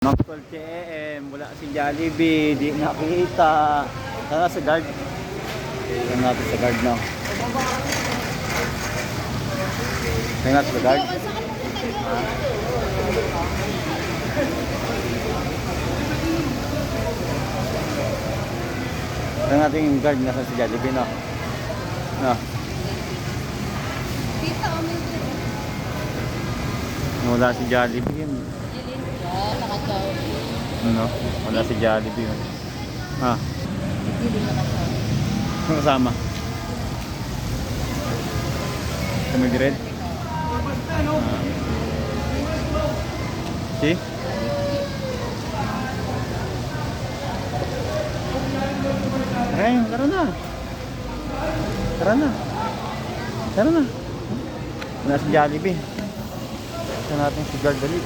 Mag-12 AM, wala si Jollibee, di nakita. Tara sa guard. Tingnan natin sa guard na. Tingnan natin sa guard. Tingnan natin yung guard, nasa si Jollibee, no? No? Wala si Jollibee yun. Ano? Wala si Jollibee yun. Ha? Ano kasama? Kamigred? Si? Ay, tara na. Tara na. Tara na. Wala si Jollibee. Ito natin si guard dali.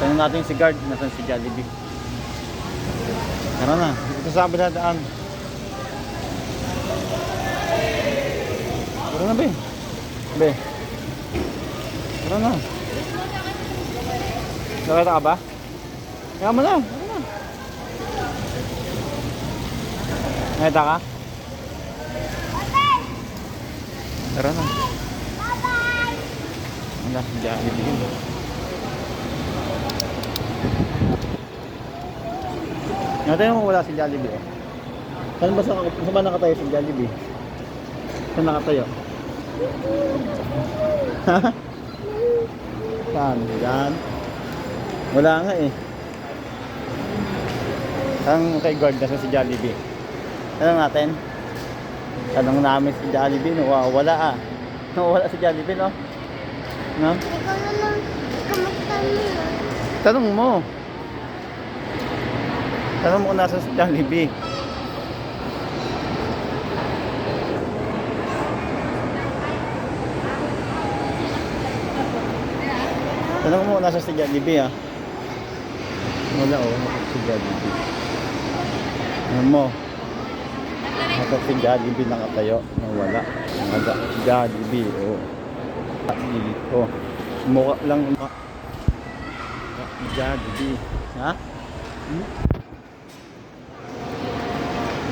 Tingnan natin si guard, nasan si Jollibee. Tara na, ito sa daan. Tara na, be. Be. Tara na. Nakita ka ba? Kaya mo na. Tara na. Nakita ka? Tara na. Wala si Jollibee. Natin mo wala si Jollibee. Saan ba nakatayo si Jollibee? Saan nakatayo? Saan? Diyan? Wala nga eh. Ang kay guard na si Jollibee. Tanong natin. Tanong namin si Jollibee. Wala ah. Wala si Jollibee, no? No? Ikaw naman, kamusta mo? Tanong mo. Tanong mo kung nasa si Jollibee. Tanong mo kung nasa si Jollibee, ha. Wala si Jollibee. Tanong mo. Nasa si Jollibee nakatayo. Wala. Nasa si Jollibee, oh. Dito. Mukha lang. Jollibee. Ha?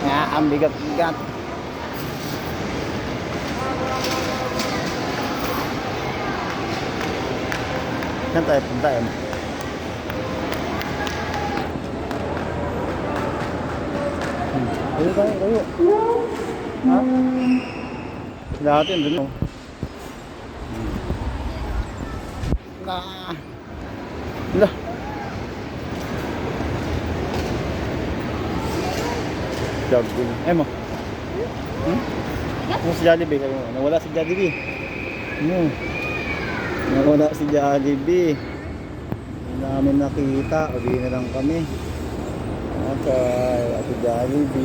Nga, ang bigat-bigat. Saan tayo punta yun? Tayo tayo, tayo. Ha? Lahat yun dun. Lah. Jogging. Mo. Ano si Jollibee? Nawala si Jollibee. Nawala si Jollibee. Hindi namin nakita. Uwi na lang kami. Okay. At si Jollibee.